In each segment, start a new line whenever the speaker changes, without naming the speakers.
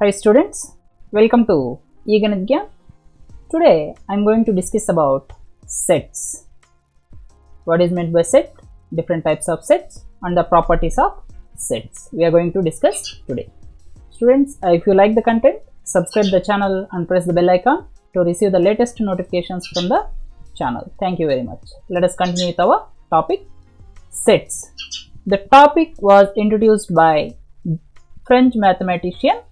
Hi students, welcome to eGanit Gyan. Today I am going to discuss about sets. What is meant by set, different types of sets and the properties of sets. We are going to discuss today. Students, if you like the content, subscribe the channel and press the bell icon to receive the latest notifications from the channel. Thank you very much. Let us continue with our topic, sets. The topic was introduced by French mathematician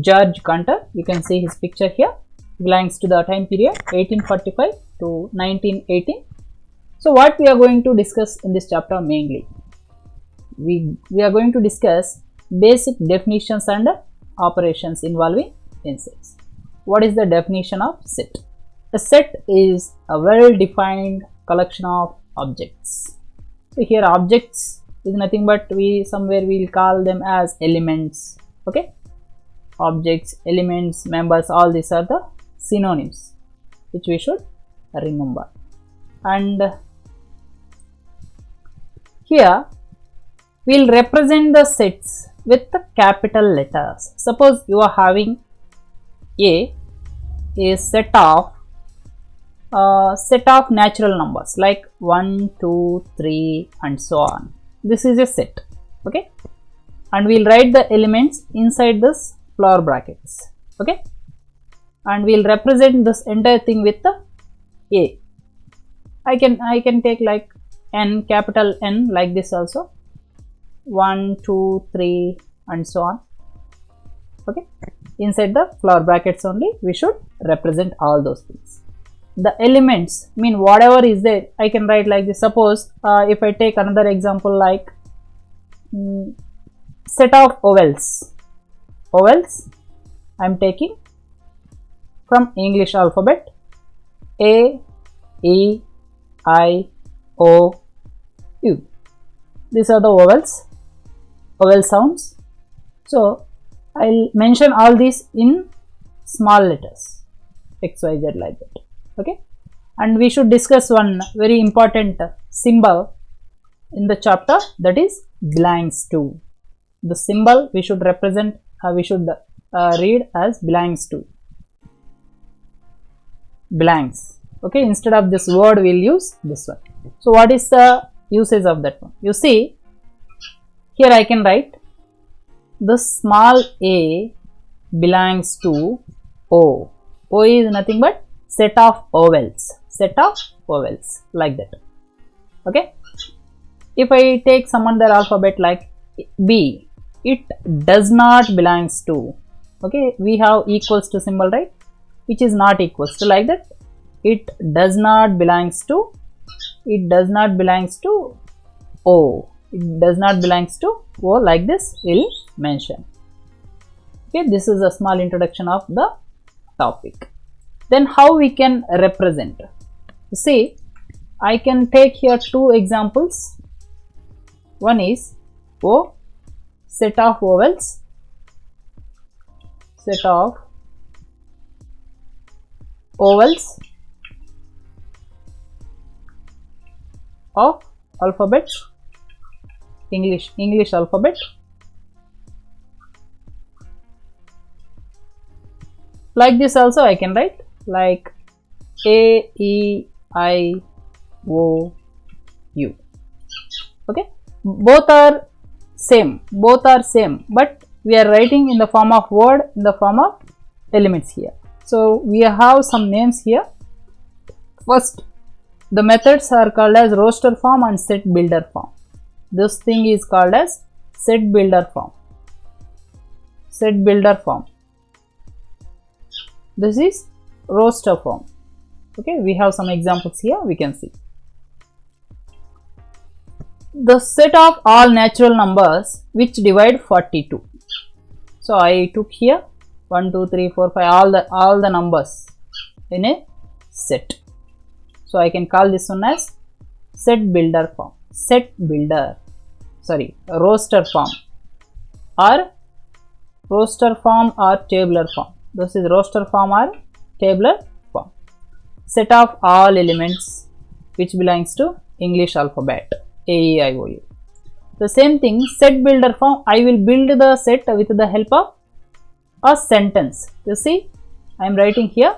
Georges Cantor. You can see his picture here. Belongs to the time period 1845 to 1918. So what we are going to discuss in this chapter mainly? We are going to discuss basic definitions and operations involving in sets. What is the definition of set? A set is a well-defined collection of objects. So here objects is nothing but somewhere we'll call them as elements. Okay, objects, elements, members, all these are the synonyms which we should remember. And here we'll represent the sets with the capital letters. Suppose you are having a set of natural numbers like 1, 2, 3 and so on. This is a set. Okay, and we'll write the elements inside this flower brackets. Okay, and we'll represent this entire thing with the a. I can take like n, capital N, like this also, 1, 2, 3 and so on. Okay, inside the flower brackets only we should represent all those things. The elements mean whatever is there, I can write like this. Suppose if I take another example like set of vowels. I am taking from English alphabet A, E, I, O, U. These are the vowel sounds. So I'll mention all these in small letters, X, Y, Z, like that. Okay, and we should discuss one very important symbol in the chapter, that is belongs to. The symbol we should represent, we should read as belongs to. Belongs. Okay, instead of this word we'll use this one. So what is the usage of that one? You see here I can write the small a belongs to O. O is nothing but set of vowels, like that. Okay, if I take some other alphabet like B, it does not belongs to. Okay, we have equals to symbol, right, which is not equals to, like that. It does not belongs to O. It does not belongs to O, like this we'll mention. Okay, this is a small introduction of the topic. Then how we can represent? See, I can take here two examples. One is O, set of vowels, of alphabet, English alphabet. Like this also I can write like A, E, I, O, U. Okay, both are same, but we are writing in the form of word, in the form of elements here. So we have some names here. First, the methods are called as roster form and set builder form. This thing is called as set builder form. This is roster form. Okay, we have some examples here, we can see. The set of all natural numbers which divide 42. So I took here 1, 2, 3, 4, 5, all the numbers in a set. So I can call this one as roster form or tabular form. This is roster form or tabular form. Set of all elements which belongs to English alphabet A, E, I, O, U. The same thing, set builder form, I will build the set with the help of a sentence. You see, I am writing here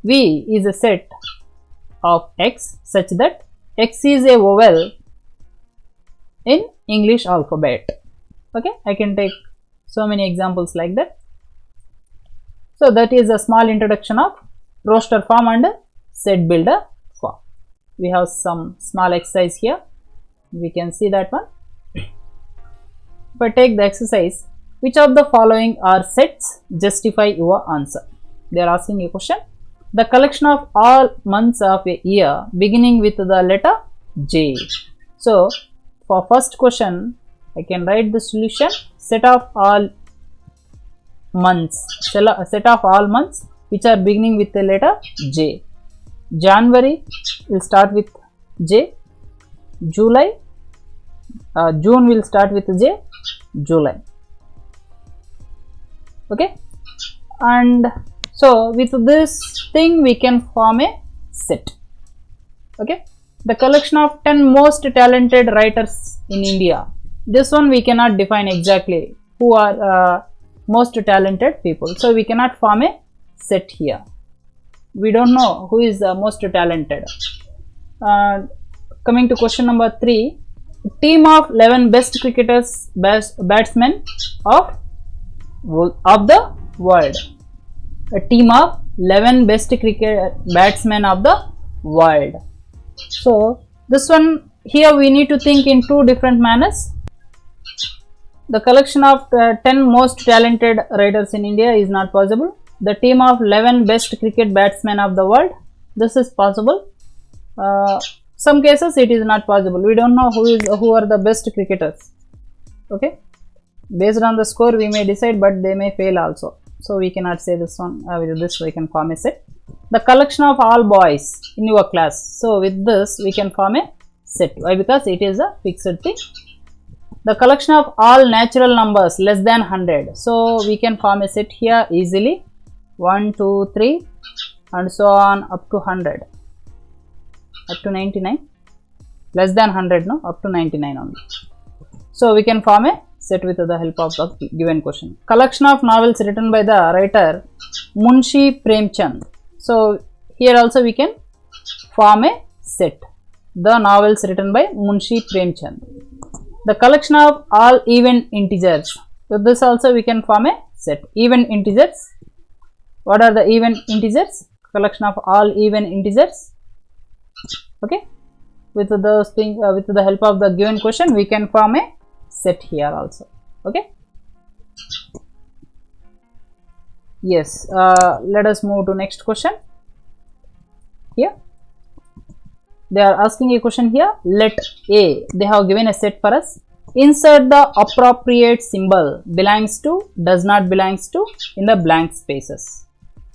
V is a set of X such that X is a vowel in English alphabet. Okay, I can take so many examples like that. So that is a small introduction of roster form and set builder form. We have some small exercise here. We can see that one. If I take the exercise, which of the following are sets? Justify your answer. They are asking a question. The collection of all months of a year beginning with the letter J. So for first question, I can write the solution. Set of all months, set of all months which are beginning with the letter J. January will start with J. July, June will start with J. July. Okay, and so with this thing we can form a set. Okay, the collection of 10 most talented writers in India. This one we cannot define exactly who are most talented people, so we cannot form a set here. We don't know who is the most talented. Coming to question number 3, team of 11 best cricketers, batsmen of the world. A team of 11 best cricket batsmen of the world. So this one here we need to think in two different manners. The collection of 10 most talented writers in India is not possible. The team of 11 best cricket batsmen of the world, this is possible. Some cases it is not possible. We don't know who are the best cricketers. Okay, based on the score we may decide, but they may fail also. So we cannot say this one. With this we can form a set. The collection of all boys in your class. So with this we can form a set. Why? Because it is a fixed thing. The collection of all natural numbers less than 100. So we can form a set here easily. 1, 2, 3 and so on up to 100. Up to 99. Less than 100, no? Up to 99 only. So we can form a set with the help of the given question. Collection of novels written by the writer Munshi Premchand. So here also we can form a set. The novels written by Munshi Premchand. The collection of all even integers. So this also we can form a set. Even integers. What are the even integers? Collection of all even integers. Okay. With those things, with the help of the given question, we can form a set here also. Okay. Yes. Let us move to next question. Here they are asking a question here. Let A, they have given a set for us. Insert the appropriate symbol belongs to, does not belongs to in the blank spaces.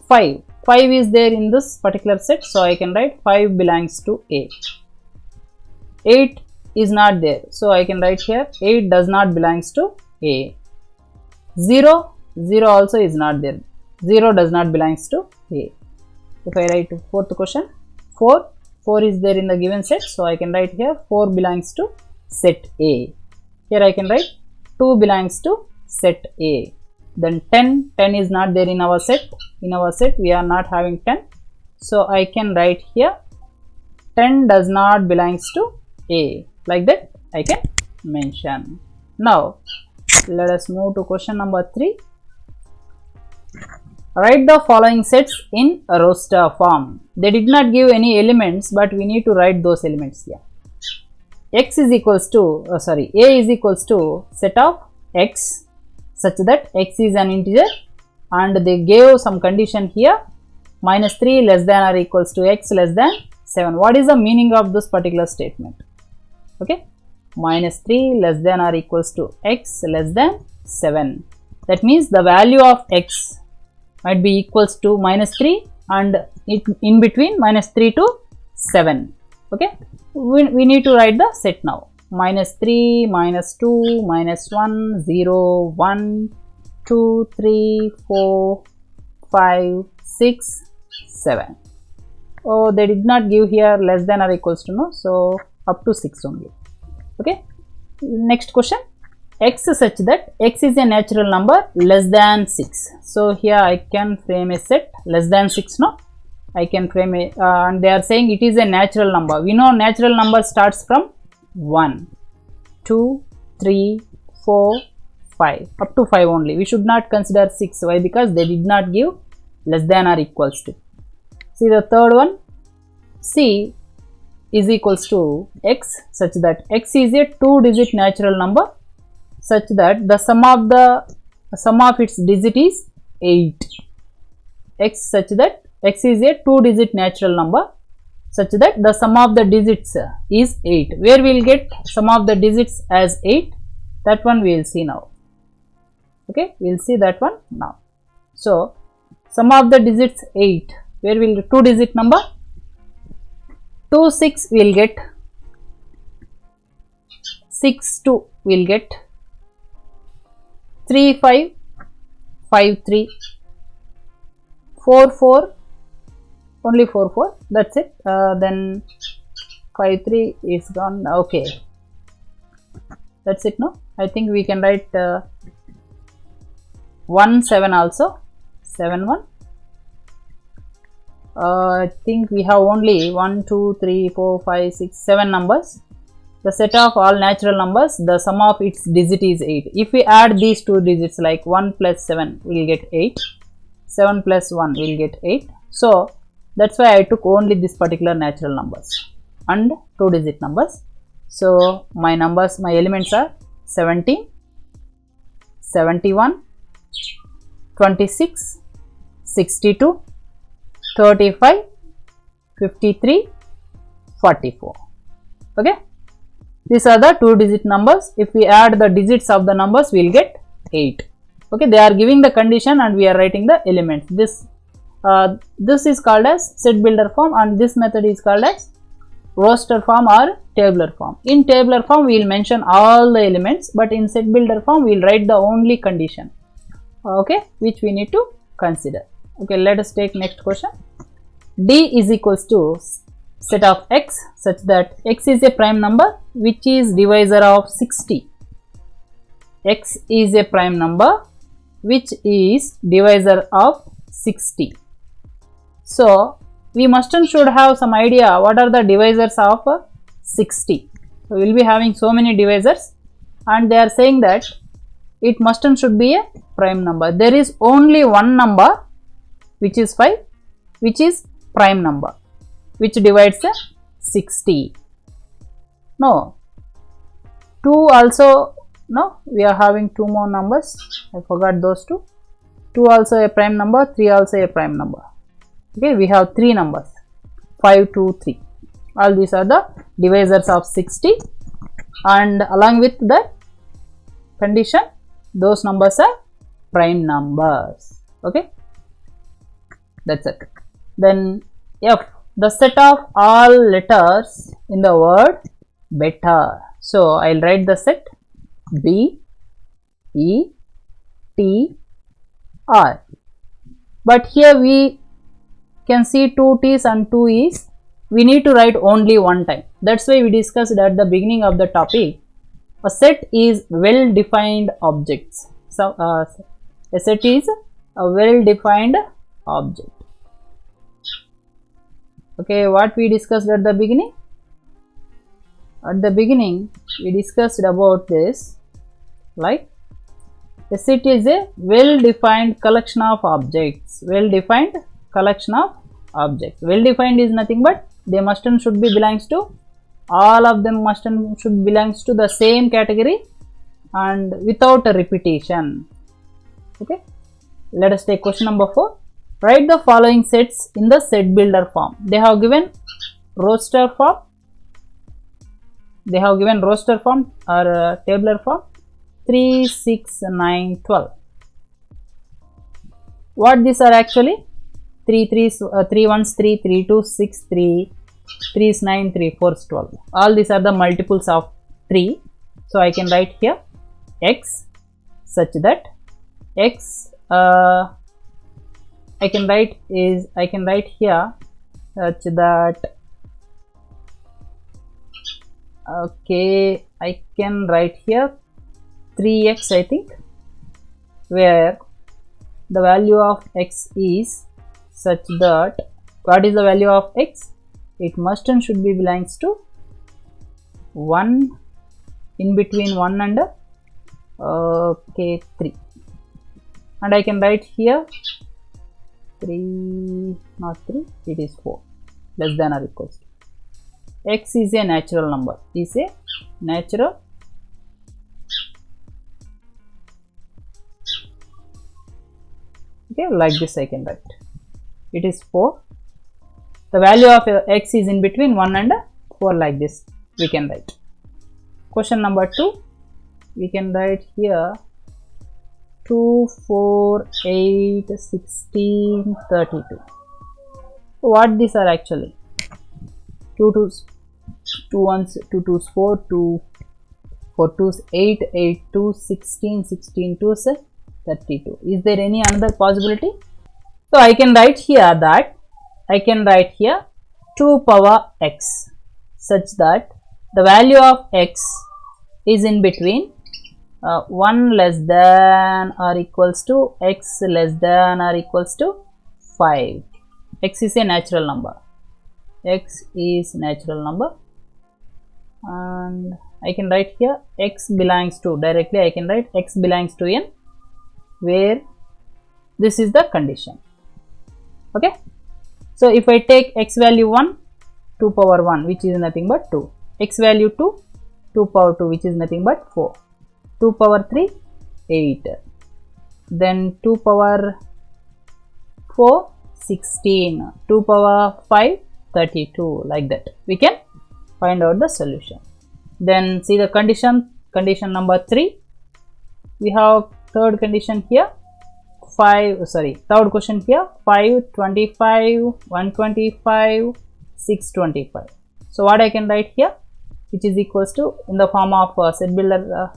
5 is there in this particular set, so I can write 5 belongs to A. 8 is not there, so I can write here 8 does not belongs to A. 0 also is not there, 0 does not belongs to A. If I write fourth question, 4 is there in the given set, so I can write here 4 belongs to set A. Here I can write 2 belongs to set A. Then 10 is not there in our set. In our set we are not having 10, so I can write here 10 does not belongs to A. Like that I can mention. Now let us move to question number 3. Write the following sets in a roster form. They did not give any elements, but we need to write those elements here. X is equals to, A is equals to set of X such that X is an integer, and they gave some condition here, -3 less than or equals to X less than 7. What is the meaning of this particular statement? Okay, -3 less than or equals to X less than 7. That means the value of X might be equals to -3 and in between -3 to 7. Okay, we need to write the set now. -3, -2, -1, 0, 1, 2, 3, 4, 5, 6, 7. Oh, they did not give here less than or equals to, no, so up to 6 only. Okay, next question. x such that x is a natural number less than 6. So here I can frame a set less than 6. No, I can frame a and they are saying it is a natural number. We know natural number starts from 1, 2, 3, 4, 5, up to 5 only. We should not consider 6. Why? Because they did not give less than or equals to. See the third one, c is equals to x such that x is a 2-digit natural number such that the sum of its digit is 8. X such that x is a 2-digit natural number such that the sum of the digits is 8. Where we will get sum of the digits as 8? That one we will see now. Okay, we will see that one now. So sum of the digits 8. Where will 2-digit number? 2 6 we will get, 6 2 we will get, 3 5 5 3, 4 4 only 4 4, that's it. Then 5 3 is gone. Okay, that's it. No, I think we can write 1 7 also, 7 1. I think we have only 1 2 3 4 5 6 7 numbers. The set of all natural numbers, the sum of its digit is 8. If we add these two digits like 1 plus 7, we will get 8. 7 plus 1 will get 8. So that's why I took only this particular natural numbers and 2-digit numbers. So my numbers, my elements are 17, 71, 26, 62, 35, 53, 44. Okay, these are the 2-digit numbers. If we add the digits of the numbers, we will get 8. Okay, they are giving the condition and we are writing the elements. This is called as set builder form, and this method is called as roster form or tabular form. In tabular form we will mention all the elements, but in set builder form we will write the only condition, okay, which we need to consider. Okay, let us take next question. D is equals to set of x such that x is a prime number which is divisor of 60. X is a prime number which is divisor of 60. So we must and should have some idea what are the divisors of 60. So we will be having so many divisors, and they are saying that it must and should be a prime number. There is only one number which is 5, which is prime number, which divides 60. No, 2 also. No, we are having 2 more numbers. I forgot those two. 2 also a prime number, 3 also a prime number. Okay, we have 3 numbers, 5 2 3. All these are the divisors of 60, and along with the condition, those numbers are prime numbers. Okay, that's it. Then F, the set of all letters in the word better. So I'll write the set B E T R, but here we can see 2 T's and 2 E's. We need to write only one time. That's why we discussed at the beginning of the topic, a set is well defined objects. So a set is a well defined object. Okay, what we discussed at the beginning? At the beginning we discussed about this, like a set is a well defined collection of objects. Well defined collection of objects. Well defined is nothing but they must and should be belongs to, all of them must and should belongs to the same category and without a repetition. Okay, let us take question number 4. Write the following sets in the set builder form. They have given roster form. They have given roster form or tabular form 3, 6, 9, 12. What these are actually? 3 1s 3, 3 2, 6, 3, 3 is 9, 3 4 is 12. All these are the multiples of 3. So I can write here x such that x I can write here such that, okay, I can write here 3x I think, where the value of x is such that, what is the value of x? It must and should be belongs to 1, in between 1 and 3, and I can write here 3, not 3, it is 4, less than or equals to. X is a natural number, is a natural okay, like this I can write, it is 4, the value of x is in between 1 and 4, like this we can write. Question number 2, we can write here 2, 4, 8, 16, 32. What these are actually? 2 2s, 2 1s, 2 2s, 4, 2 4 2s, 8, 8 2, 16, 16 2s, 32. Is there any another possibility? So I can write here that, I can write here 2 power x, such that the value of x is in between 1 less than or equals to x less than or equals to 5. X is a natural number, x is natural number, and I can write here x belongs to, directly I can write x belongs to n, where this is the condition. Okay, so if I take x value 1, 2 power 1, which is nothing but 2, x value 2, 2 power 2, which is nothing but 4, 2 power 3, 8, then 2 power 4, 16, 2 power 5, 32, like that we can find out the solution. Then see the condition number 3, we have third condition here, third question here, 5, 25, 125, 625. So what I can write here, which is equals to, in the form of set builder,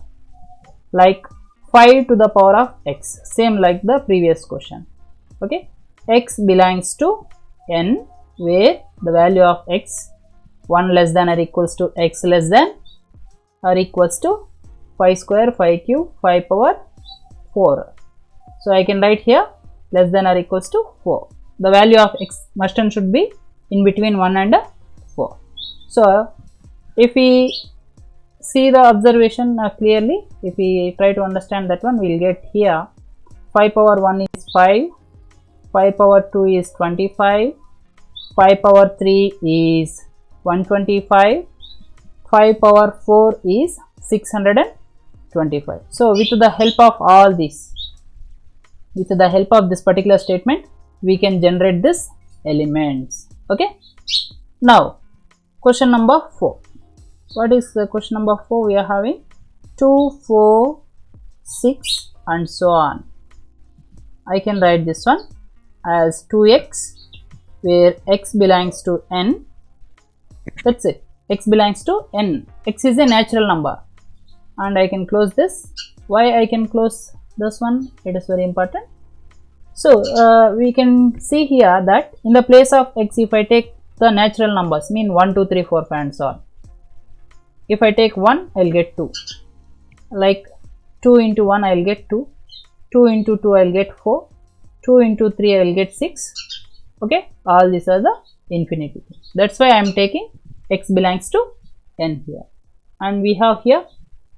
like 5 to the power of x, same like the previous question. Okay, x belongs to n, where the value of x 1 less than or equals to x less than or equals to 5 square, 5 cube, 5 power 4. So I can write here less than or equals to 4. The value of x must and should be in between 1 and 4. So if we see the observation clearly, if we try to understand that one, we will get here 5 power 1 is 5, 5 power 2 is 25, 5 power 3 is 125, 5 power 4 is 625. So with the help of all this, with the help of this particular statement, we can generate this elements. Okay, now question number 4. What is the question number 4? We are having 2, 4, 6 and so on. I can write this one as 2x, where x belongs to n. That's it, x belongs to n. X is a natural number, and I can close this. Why I can close this one? It is very important. So we can see here that in the place of x, if I take the natural numbers, mean 1 2 3 4 5 and so on, if I take 1, I will get 2, like 2 into 1 I will get 2, 2 into 2 I will get 4, 2 into 3 I will get 6. Okay, all these are the infinity. That's why I am taking x belongs to n here. And we have here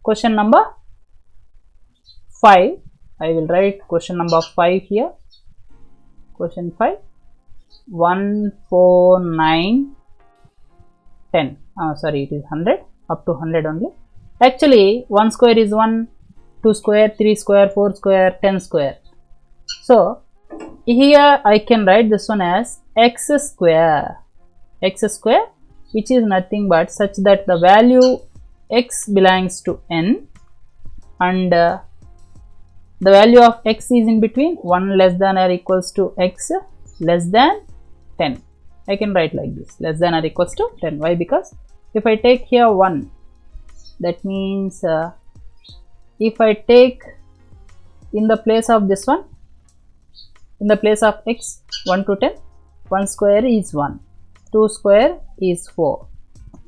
question number 5. I will write question number 5 here. Question 5, 1 4 9 10. Sorry, it is 100, up to 100 only. Actually 1 square is 1, 2 square, 3 square, 4 square, 10 square. So here I can write this one as x square, which is nothing but such that the value x belongs to n, and the value of x is in between 1 less than or equals to x less than 10. I can write like this, less than or equals to 10. Why? Because if I take here 1, that means if I take in the place of this one, in the place of x 1 to 10, 1 square is 1, 2 square is 4,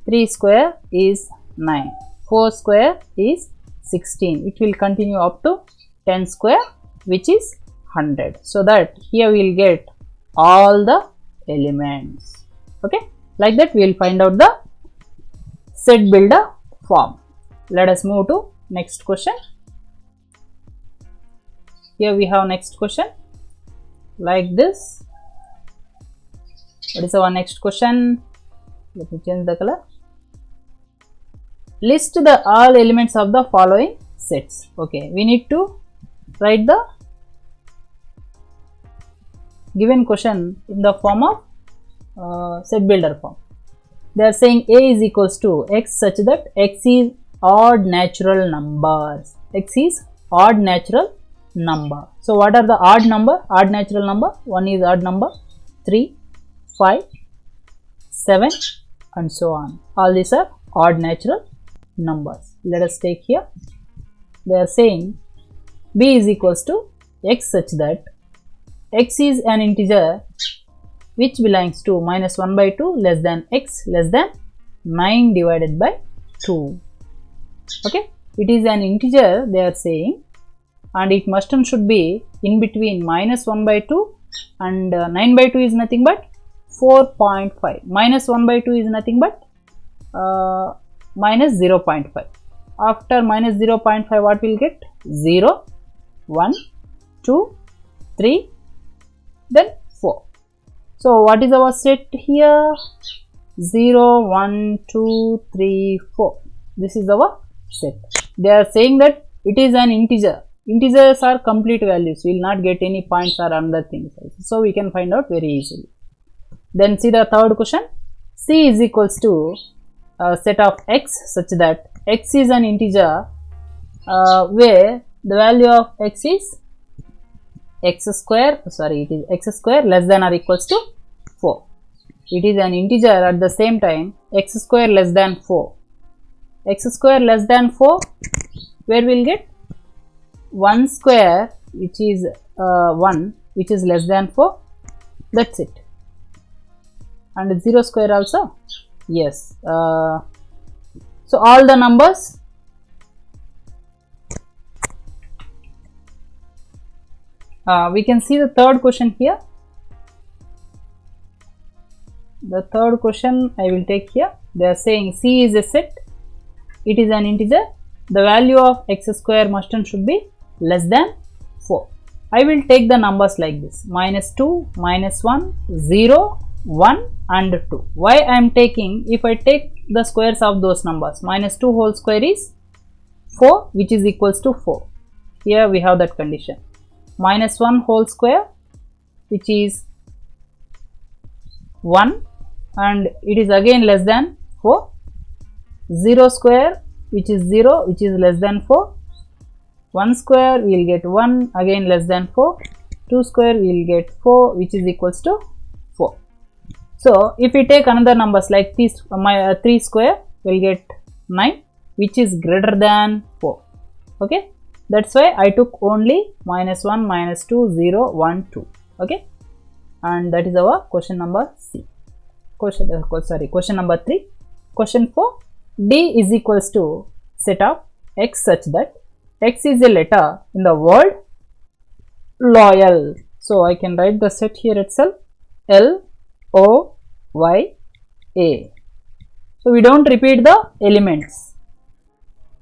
3 square is 9, 4 square is 16. It will continue up to 10 square, which is 100. So that here we will get all the elements. Okay, like that we will find out the set builder form. Let us move to next question. Here we have next question like this. What is our next question? Let me change the color. List the all elements of the following sets. Okay, we need to write the given question in the form of set builder form. They are saying A is equals to x such that x is odd natural numbers. X is odd natural number. So what are the odd number? Odd natural number. One is odd number, 3, 5, 7 and so on. All these are odd natural numbers. Let us take here. They are saying B is equals to x such that x is an integer which belongs to minus 1 by 2 less than x less than 9 divided by 2. Okay, it is an integer they are saying, and it must and should be in between minus 1 by 2 and 9 by 2 is nothing but 4.5. Minus 1 by 2 is nothing but minus 0.5. After minus 0.5 what will get? 0, 1, 2, 3, then 4. So what is our set here? 0, 1, 2, 3, 4. This is our set. They are saying that it is an integer. Integers are complete values. We will not get any points or other things. So we can find out very easily. Then see the third question. C is equals to a set of x such that x is an integer where the value of x is x square, it is x square less than or equals to 4. It is an integer at the same time x square less than 4. X square less than 4, where we will get 1 square which is 1 which is less than 4. That's it. And 0 square also. Yes. So all the numbers we can see the third question here. The third question I will take here. They are saying C is a set. It is an integer. The value of x square must and should be less than 4. I will take the numbers like this: minus 2, minus 1, 0, 1 and 2. Why I am taking? If I take the squares of those numbers, minus 2 whole square is 4, which is equals to 4. Here we have that condition. Minus 1 whole square, which is 1, and it is again less than 4. 0 square, which is 0, which is less than 4. 1 square we will get 1, again less than 4. 2 square we will get 4, which is equals to 4. So if we take another numbers like 3 square, we will get 9, which is greater than 4. Okay, that's why I took only minus 1, minus 2, 0, 1, 2. Okay, and that is our question number C. Question number 3. Question 4. D is equals to set of x such that x is a letter in the word loyal. So I can write the set here itself, L O Y A. So we don't repeat the elements.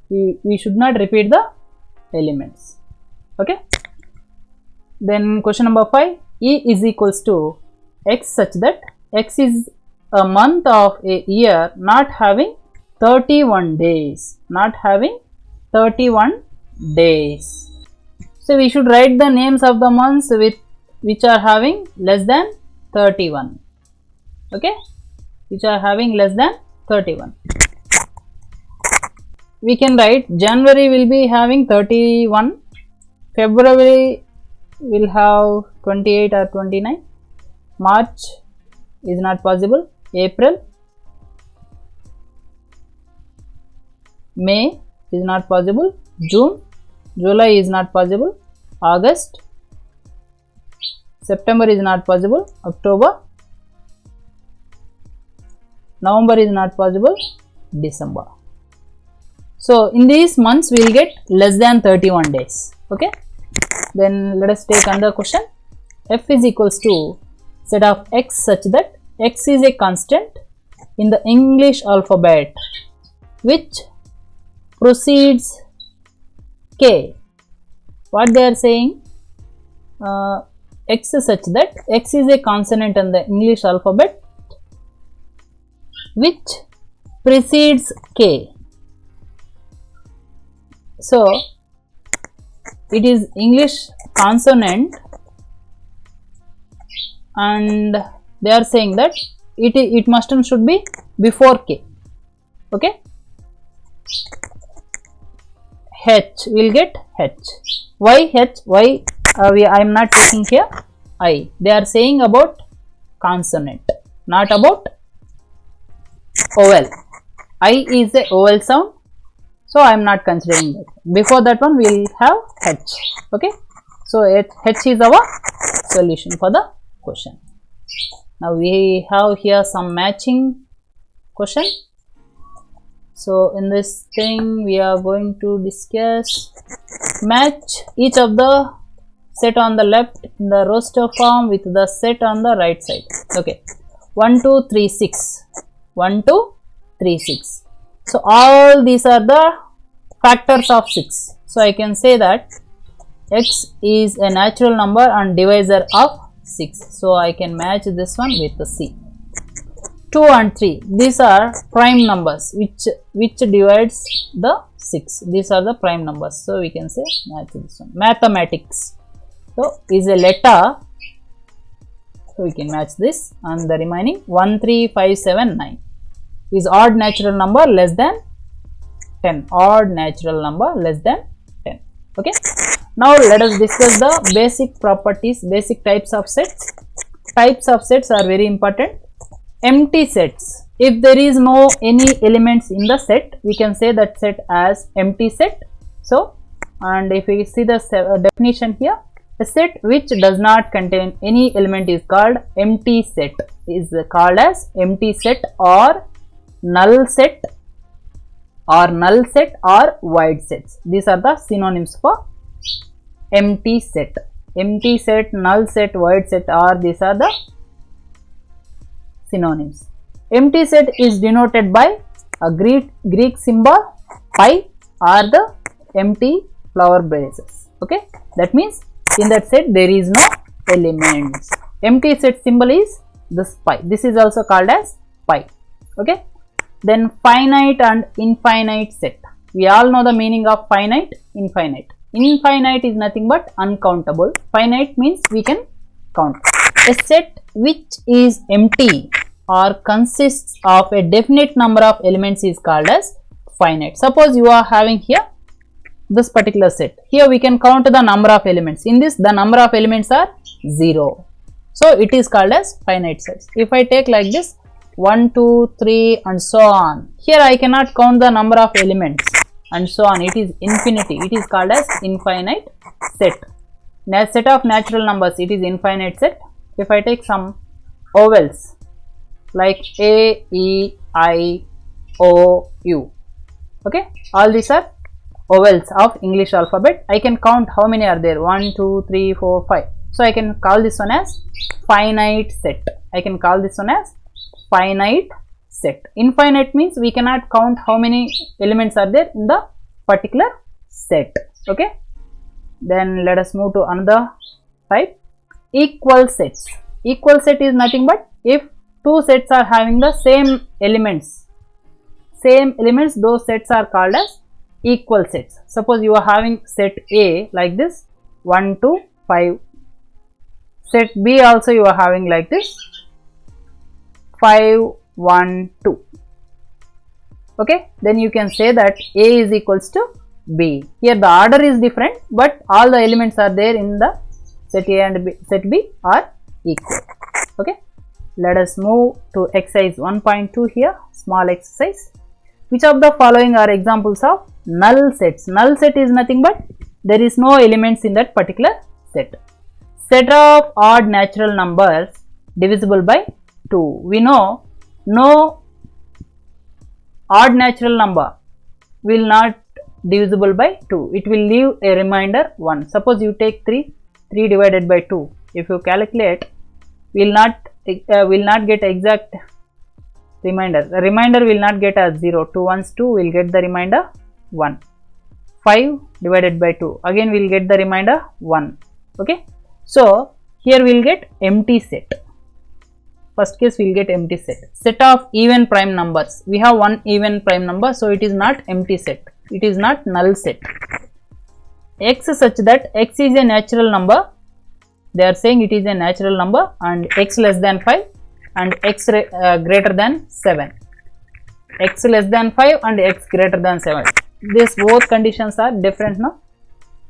We should not repeat the elements. Okay. Then question number 5. E is equals to x such that x is a month of a year not having 31 days. Not having 31 days. So we should write the names of the months which are having less than 31. Okay, which are having less than 31. We can write January will be having 31, February will have 28 or 29, March is not possible, April, May is not possible, June, July is not possible, August, September is not possible, October, November is not possible, December. So in these months we will get less than 31 days. Okay, then let us take another question. F is equals to set of x such that x is a constant in the English alphabet which precedes k. What they are saying, x is such that x is a consonant in the English alphabet which precedes k. So it is English consonant and they are saying that it must and should be before k. Okay, h will get h. Why h? Why I am not taking here I. They are saying about consonant, not about vowel. I is a vowel sound, so I am not considering that. Before that one we will have h. Okay, so h is our solution for the question. Now we have here some matching question. So in this thing we are going to discuss match each of the set on the left in the roster form with the set on the right side. Okay, 1 2 3 6 1 2 3 6. So all these are the factors of 6. So I can say that x is a natural number and divisor of 6. So I can match this one with the C. 2 and 3, these are prime numbers which divides the 6. These are the prime numbers, so we can say match this one. Mathematics, so is a letter, so we can match this, and the remaining 1 3 5 7 9 is odd natural number less than 10. Odd natural number less than 10. Okay, now let us discuss the basic properties, basic types of sets. Types of sets are very important. Empty sets, if there is no any elements in the set, we can say that set as empty set. So, and if we see the definition here, a set which does not contain any element is called empty set, is called as empty set or null set or void sets. These are the synonyms for empty set. Empty set, null set, void set, or these are the synonyms. Empty set is denoted by a Greek symbol pi or the empty flower braces. Okay, that means in that set there is no elements. Empty set symbol is this pi. This is also called as pi. Okay, then finite and infinite set. We all know the meaning of finite, infinite. Infinite is nothing but uncountable. Finite means we can count. A set which is empty or consists of a definite number of elements is called as finite. Suppose you are having here this particular set. Here we can count the number of elements. In this, the number of elements are 0. So it is called as finite sets. If I take like this 1, 2, 3 and so on. Here I cannot count the number of elements and so on. It is infinity. It is called as infinite set. Now set of natural numbers, it is infinite set. If I take some vowels like A, E, I, O, U. Okay, all these are vowels of English alphabet. I can count how many are there. 1, 2, 3, 4, 5. So I can call this one as finite set. I can call this one as finite set. Infinite means we cannot count how many elements are there in the particular set. Okay, then let us move to another type. Equal sets. Equal set is nothing but if two sets are having the same elements, those sets are called as equal sets. Suppose you are having set A like this 1, 2, 5. Set B also you are having like this 5, 1, 2. Okay, then you can say that A is equals to B. Here the order is different, but all the elements are there in the set A and B, set B are equal. Okay, let us move to exercise 1.2 here, small exercise. Which of the following are examples of null sets? Null set is nothing but there is no elements in that particular set. Set of odd natural numbers divisible by 2. We know no odd natural number will not divisible by 2. It will leave a remainder 1. Suppose you take 3 divided by 2. If you calculate, will not get exact remainder. The remainder will not get as 0. 2 ones 2, will get the remainder 1. 5 divided by 2, again we will get the remainder 1. Okay, so here we will get empty set. First case we will get empty set. Set of even prime numbers. We have one even prime number, so it is not empty set. It is not null set. X such that x is a natural number. They are saying it is a natural number, and x less than 5 and x greater than 7. X less than 5 and x greater than 7. These both conditions are different now.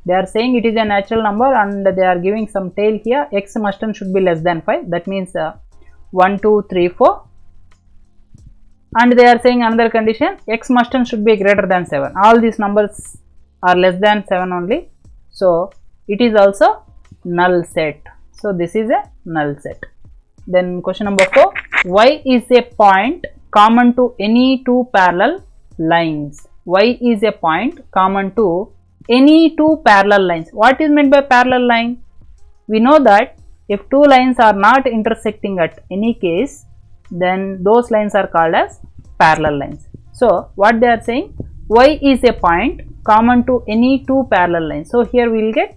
They are saying it is a natural number and they are giving some tail here. X must and should be less than 5. That means 1, 2, 3, 4. And they are saying another condition, x must and should be greater than 7. All these numbers are less than 7 only. So it is also null set. So this is a null set. Then question number 4. Y is a point common to any two parallel lines. Y is a point common to any two parallel lines. What is meant by parallel line? We know that if two lines are not intersecting at any case, then those lines are called as parallel lines. So what they are saying, y is a point common to any two parallel lines. So here we will get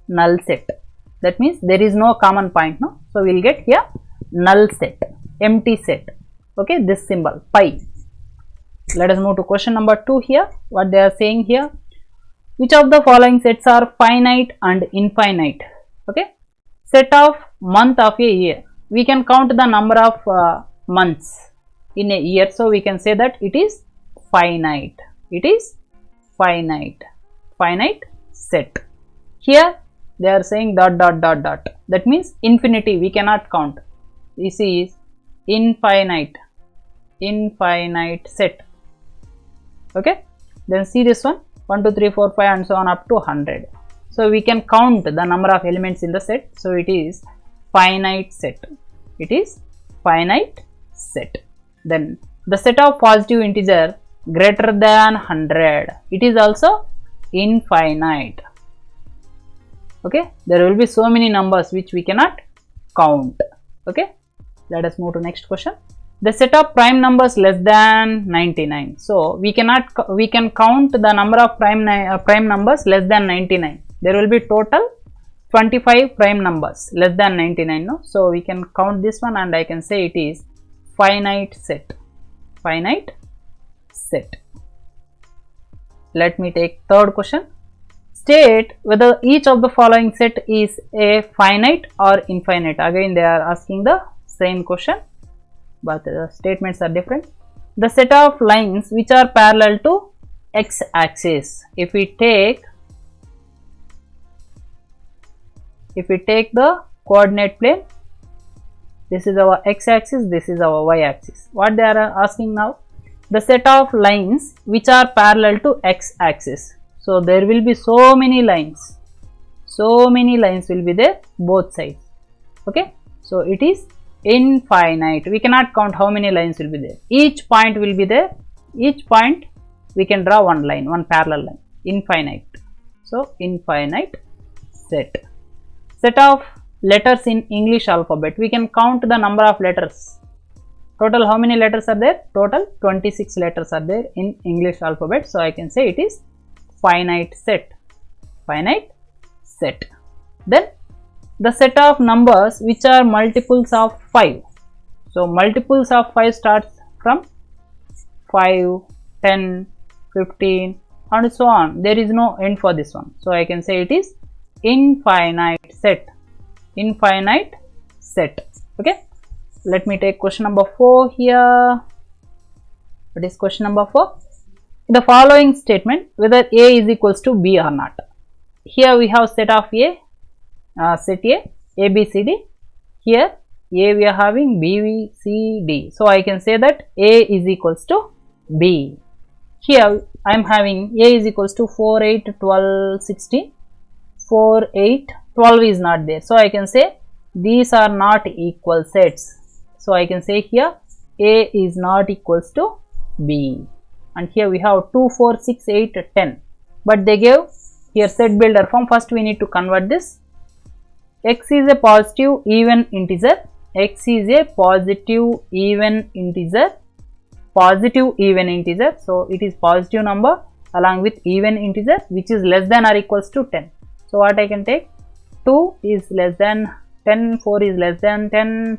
null set. That means there is no common point, no? So we will get here null set, empty set. Okay, this symbol pi. Let us move to question number 2 here. What they are saying here, which of the following sets are finite and infinite? Okay, set of month of a year. We can count the number of months in a year, so we can say that it is finite. It is finite set. Here they are saying dot dot dot dot. That means infinity we cannot count. This is infinite set. Okay, then see this one, 1, 2, 3, 4, 5 and so on up to 100. So we can count the number of elements in the set. So it is finite set. It is finite set. Then the set of positive integer greater than 100. It is also infinite. Okay, there will be so many numbers which we cannot count. Okay, let us move to next question. The set of prime numbers less than 99. So we can count the number of prime numbers less than 99. There will be total 25 prime numbers less than 99. No, so we can count this one, and I can say it is finite set. Finite set. Let me take third question. State whether each of the following set is a finite or infinite. Again they are asking the same question, but the statements are different. The set of lines which are parallel to x axis. If we take the coordinate plane, this is our x axis, this is our y axis. What they are asking now, the set of lines which are parallel to x axis. So there will be so many lines will be there both sides. Okay, so it is infinite. We cannot count how many lines will be there. Each point will be there. Each point we can draw one line, one parallel line. Infinite. So infinite set. Set of letters in English alphabet. We can count the number of letters. Total how many letters are there? Total 26 letters are there in English alphabet. So I can say it is finite set. Finite set. Then the set of numbers which are multiples of 5. So multiples of 5 starts from 5, 10, 15 and so on. There is no end for this one. So I can say it is infinite set. Infinite set. Okay. Let me take question number 4 here. What is question number 4? The following statement, whether A is equals to B or not. Here we have set of A, set A, B, C, D. Here A we are having B, C, D. So I can say that A is equals to B. Here I am having A is equals to 4, 8, 12, 16. 4, 8, 12 is not there. So I can say these are not equal sets. So I can say here A is not equals to B. and here we have 2, 4, 6, 8, 10, but they gave here set builder form. First we need to convert this. X is a positive even integer, x is a positive even integer, so it is positive number along with even integer which is less than or equals to 10. So what I can take, 2 is less than 10, 4 is less than 10,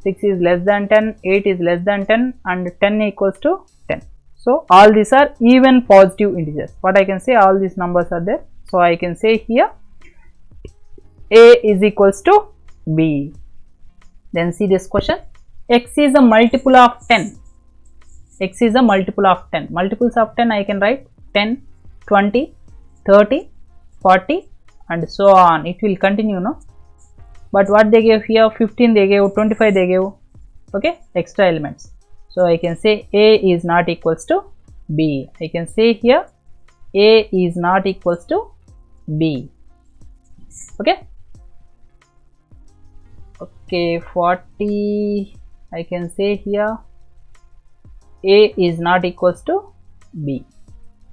6 is less than 10, 8 is less than 10, and 10 equals to 10. So all these are even positive integers. What I can say, all these numbers are there. So I can say here A is equals to B. Then see this question. X is a multiple of 10. X is a multiple of 10. Multiples of 10 I can write 10, 20, 30, 40 and so on. It will continue, no? But what they gave here, 15 they gave, 25 they gave, okay, extra elements. So I can say A is not equals to B. I can say here A is not equals to B. Okay. Okay, 40, I can say here A is not equals to B.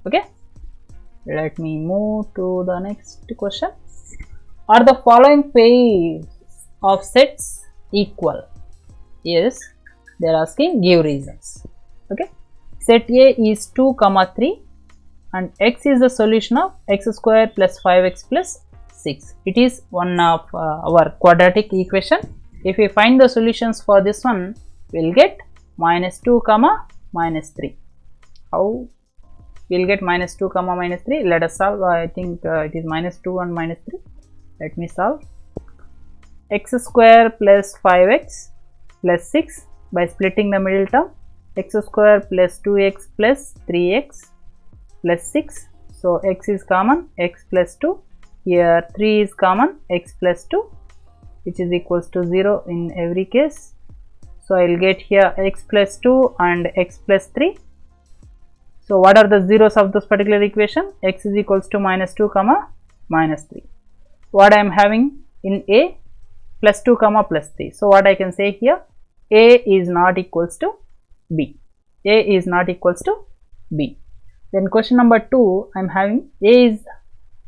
Okay. Let me move to the next question. Are the following pairs of sets equal? Yes, they are asking, give reasons. Okay. Set A is 2, 3 and x is the solution of x square plus 5x plus 6. It is one of our quadratic equation. If we find the solutions for this one, we will get minus 2, minus 3. How we will get minus 2, minus 3? Let us solve. I think it is minus 2 and minus 3. Let me solve. X square plus 5x plus 6 by splitting the middle term. X square plus 2x plus 3x plus 6. So x is common, x plus 2. Here 3 is common, x plus 2, which is equals to 0 in every case. So I will get here x plus 2 and x plus 3. So what are the zeros of this particular equation? X is equals to minus 2, minus 3. What I am having in A, plus 2, plus 3. So what I can say here, A is not equals to B. A is not equals to B. Then question number 2, I am having A is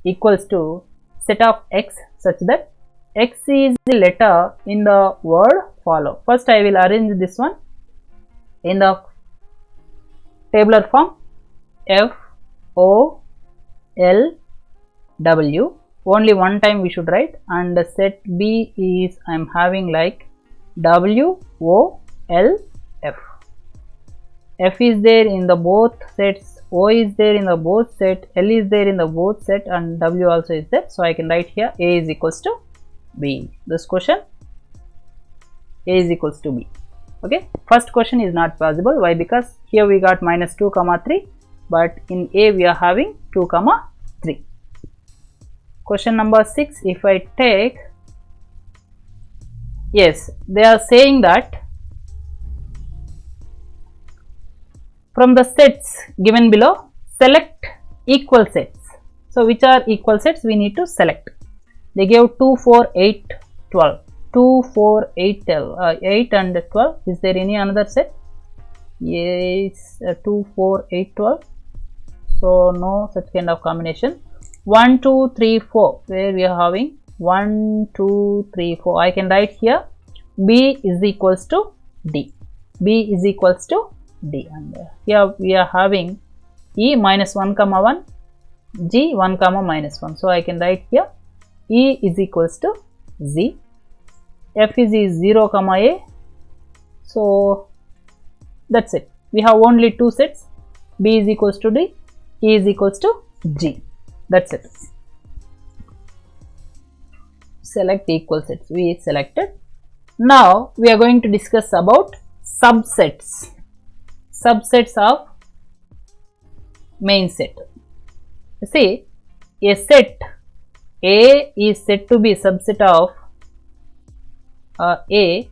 equals to set of x such that x is the letter in the word follow. First I will arrange this one in the tabular form. F O L W, only one time we should write, and the set B is I am having like W O L F. F is there in the both sets, O is there in the both set, L is there in the both set, and W also is there. So I can write here A is equals to B. This question, A is equals to B. Okay, first question is not possible. Why? Because here we got minus 2, 3, but in A we are having 2, 3. Question number 6, if I take, yes, they are saying that from the sets given below, select equal sets. So which are equal sets we need to select. They gave 2, 4, 8, 12. 2, 4, 8, 12, 8 and 12. Is there any another set? Yes, 2, 4, 8, 12. So no such kind of combination. 1, 2, 3, 4. Where we are having 1, 2, 3, 4. I can write here B is equals to D. B is equals to D. And here we are having E minus 1, 1, G 1, minus 1. So I can write here E is equals to Z. F is 0, A. So that's it. We have only two sets. B is equals to D. E is equals to G. That's it. Select equal sets. We selected. Now we are going to discuss about subsets. Subsets of main set. See, a set A is said to be a subset of A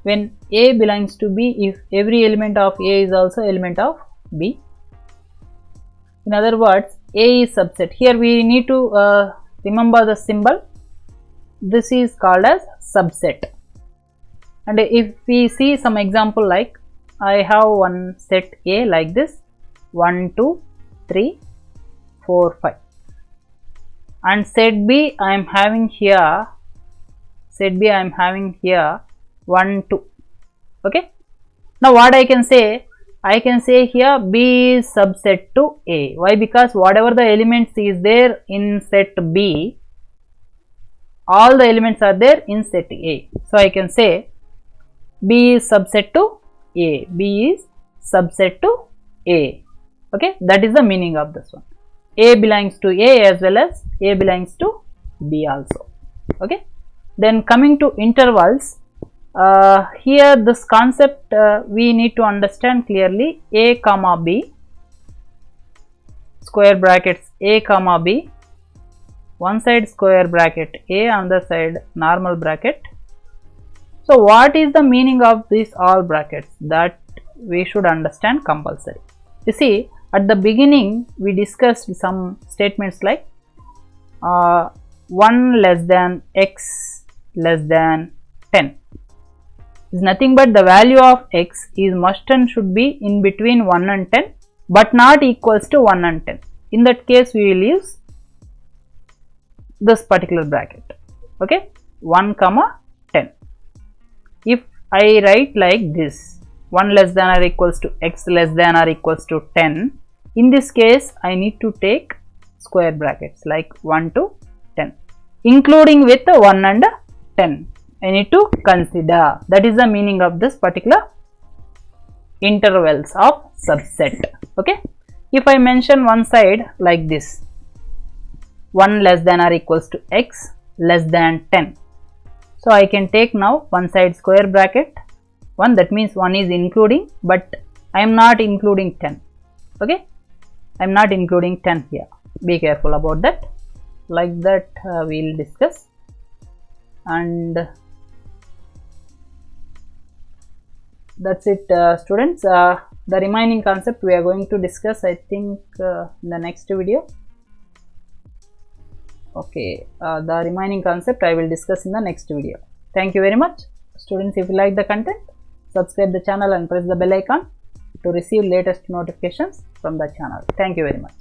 when A belongs to B if every element of A is also element of B. In other words, A is subset. Here we need to remember the symbol. This is called as subset. And if we see some example like I have one set A like this 1, 2, 3, 4, 5, and set B I am having here 1, 2. Okay. Now what I can say? I can say here B is subset to A. Why? Because whatever the elements is there in set B, all the elements are there in set A. So I can say B is subset to A. B is subset to A. Okay, that is the meaning of this one. A belongs to A as well as A belongs to B also. Okay. Then coming to intervals, here this concept we need to understand clearly. A comma B, square brackets A comma B, one side square bracket A, another side normal bracket. So what is the meaning of these all brackets? That we should understand compulsory. You see, at the beginning we discussed some statements like 1 less than x less than 10 is nothing but the value of x is must and should be in between 1 and 10 but not equals to 1 and 10. In that case we will use this particular bracket. Okay, 1 comma 10. If I write like this, 1 less than or equals to x less than or equals to 10, in this case I need to take square brackets like 1 to 10, including with 1 and 10. I need to consider. That is the meaning of this particular intervals of subset. Okay. If I mention one side like this, 1 less than or equals to x less than 10. So I can take now one side square bracket 1, that means 1 is including, but I am not including 10. Okay, I am not including 10 here. Be careful about that. Like that we will discuss, and that's it, students. The remaining concept we are going to discuss, I think, in the next video. Okay, the remaining concept I will discuss in the next video. Thank you very much, students. If you like the content, subscribe the channel and press the bell icon to receive latest notifications from the channel. Thank you very much.